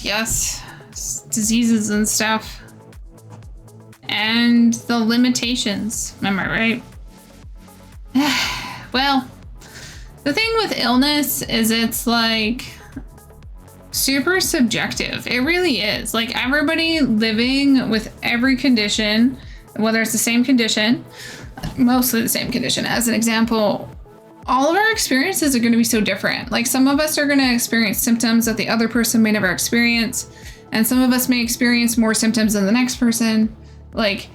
yes, diseases and stuff. And the limitations, am I right? Well, the thing with illness is it's like super subjective. It really is. Like everybody living with every condition, whether it's the same condition, mostly the same condition, as an example, all of our experiences are going to be so different. Like some of us are going to experience symptoms that the other person may never experience, and some of us may experience more symptoms than the next person. Like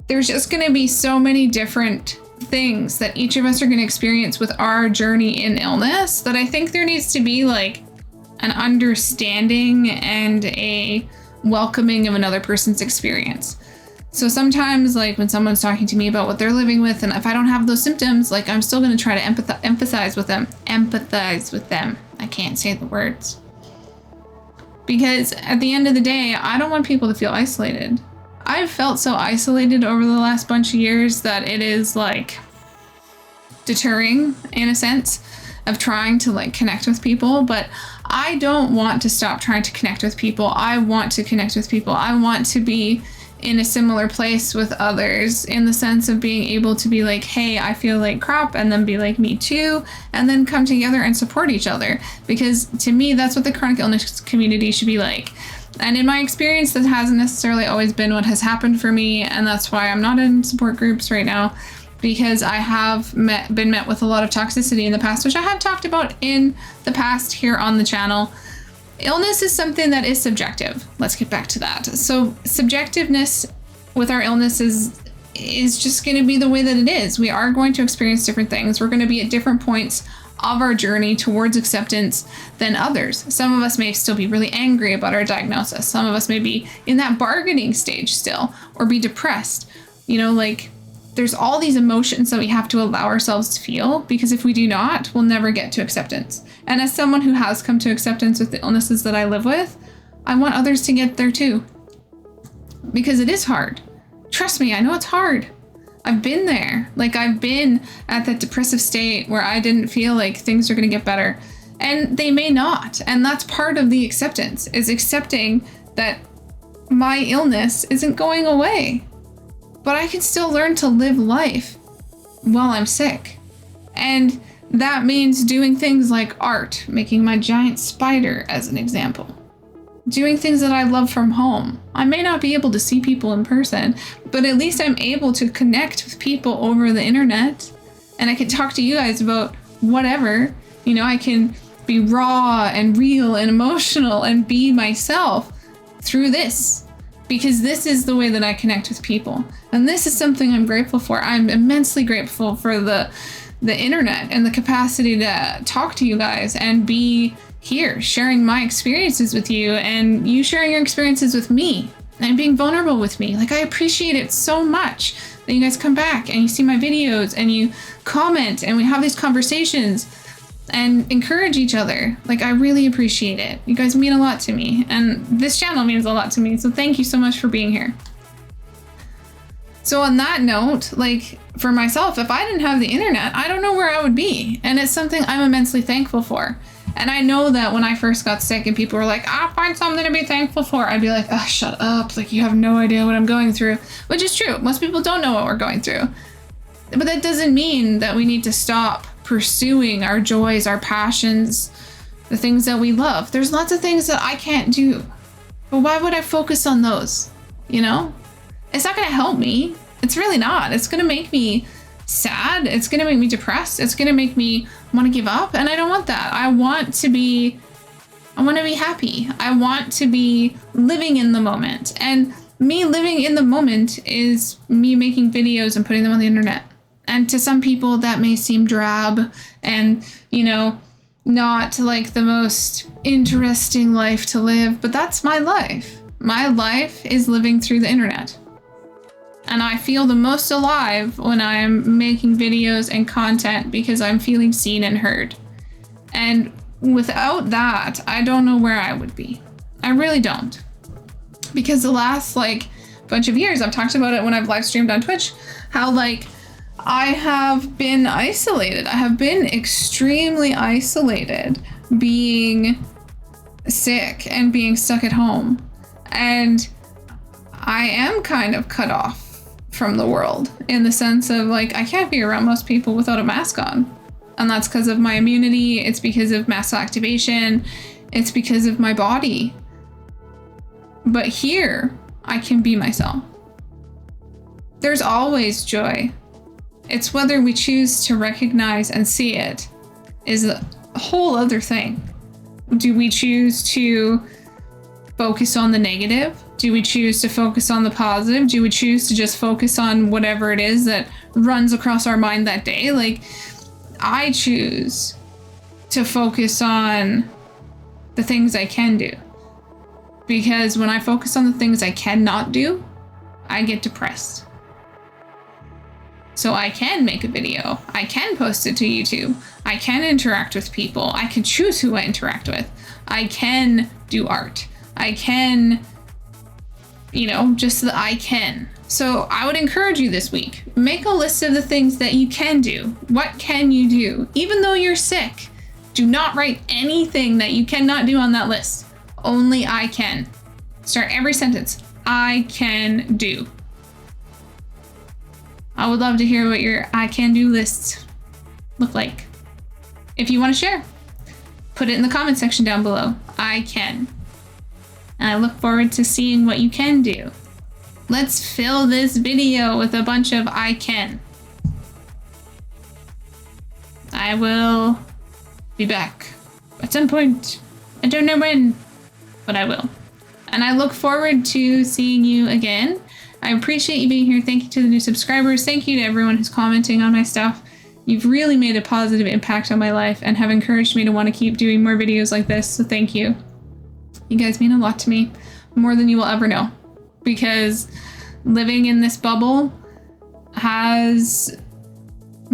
there's just going to be so many different things that each of us are going to experience with our journey in illness that I think there needs to be like an understanding and a welcoming of another person's experience. So sometimes like when someone's talking to me about what they're living with, and if I don't have those symptoms, like I'm still going to try to empathize with them. I can't say the words. Because at the end of the day, I don't want people to feel isolated. I've felt so isolated over the last bunch of years that it is like deterring in a sense of trying to like connect with people, but I don't want to stop trying to connect with people. I want to connect with people. I want to be in a similar place with others in the sense of being able to be like, hey, I feel like crap, and then be like, me too, and then come together and support each other. Because to me, that's what the chronic illness community should be like. And in my experience, that hasn't necessarily always been what has happened for me, and that's why I'm not in support groups right now, because I have been met with a lot of toxicity in the past, which I have talked about in the past here on the channel. Illness is something that is subjective. Let's get back to that. So subjectiveness with our illness is just going to be the way that it is. We are going to experience different things. We're going to be at different points of our journey towards acceptance than others. Some of us may still be really angry about our diagnosis. Some of us may be in that bargaining stage still, or be depressed. You know, like there's all these emotions that we have to allow ourselves to feel, because if we do not, we'll never get to acceptance. And as someone who has come to acceptance with the illnesses that I live with, I want others to get there too. Because it is hard. Trust me, I know it's hard. I've been there. Like I've been at that depressive state where I didn't feel like things are going to get better. And they may not. And that's part of the acceptance, is accepting that my illness isn't going away. But I can still learn to live life while I'm sick. And that means doing things like art, making my giant spider as an example. Doing things that I love from home. I may not be able to see people in person, but at least I'm able to connect with people over the internet. And I can talk to you guys about whatever. You know, I can be raw and real and emotional and be myself through this. Because this is the way that I connect with people. And this is something I'm grateful for. I'm immensely grateful for the internet and the capacity to talk to you guys and be here sharing my experiences with you, and you sharing your experiences with me and being vulnerable with me. Like I appreciate it so much that you guys come back and you see my videos and you comment and we have these conversations and encourage each other. Like I really appreciate it. You guys mean a lot to me, and this channel means a lot to me. So thank you so much for being here. So on that note, like for myself, if I didn't have the internet, I don't know where I would be. And it's something I'm immensely thankful for. And I know that when I first got sick and people were like, I'll find something to be thankful for, I'd be like, oh, shut up. Like you have no idea what I'm going through, which is true. Most people don't know what we're going through. But that doesn't mean that we need to stop pursuing our joys, our passions, the things that we love. There's lots of things that I can't do. But why would I focus on those? You know? It's not going to help me. It's really not. It's going to make me sad. It's going to make me depressed. It's going to make me want to give up. And I don't want that. I want to be happy. I want to be living in the moment. And me living in the moment is me making videos and putting them on the internet. And to some people that may seem drab and, you know, not like the most interesting life to live, but that's my life. My life is living through the internet. And I feel the most alive when I'm making videos and content because I'm feeling seen and heard. And without that, I don't know where I would be. I really don't. Because the last bunch of years, I've talked about it when I've live streamed on Twitch, how I have been isolated. I have been extremely isolated, being sick and being stuck at home. And I am kind of cut off from the world in the sense of like, I can't be around most people without a mask on. And that's because of my immunity. It's because of mass activation. It's because of my body. But here, I can be myself. There's always joy. It's whether we choose to recognize and see it is a whole other thing. Do we choose to focus on the negative? Do we choose to focus on the positive? Do we choose to just focus on whatever it is that runs across our mind that day? Like, I choose to focus on the things I can do. Because when I focus on the things I cannot do, I get depressed. So I can make a video. I can post it to YouTube. I can interact with people. I can choose who I interact with. I can do art. I can, just the I can. So I would encourage you this week, make a list of the things that you can do. What can you do? Even though you're sick, do not write anything that you cannot do on that list. Only I can. Start every sentence. I can do. I would love to hear what your I can do lists look like. If you want to share, put it in the comment section down below. I can. And I look forward to seeing what you can do. Let's fill this video with a bunch of I can. I will be back at some point. I don't know when, but I will. And I look forward to seeing you again. I appreciate you being here. Thank you to the new subscribers. Thank you to everyone who's commenting on my stuff. You've really made a positive impact on my life and have encouraged me to want to keep doing more videos like this. So thank you. You guys mean a lot to me, more than you will ever know, because living in this bubble has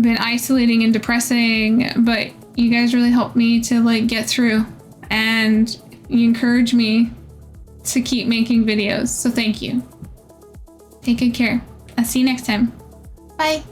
been isolating and depressing, but you guys really helped me to get through, and you encourage me to keep making videos. So thank you. Take good care. I'll see you next time. Bye.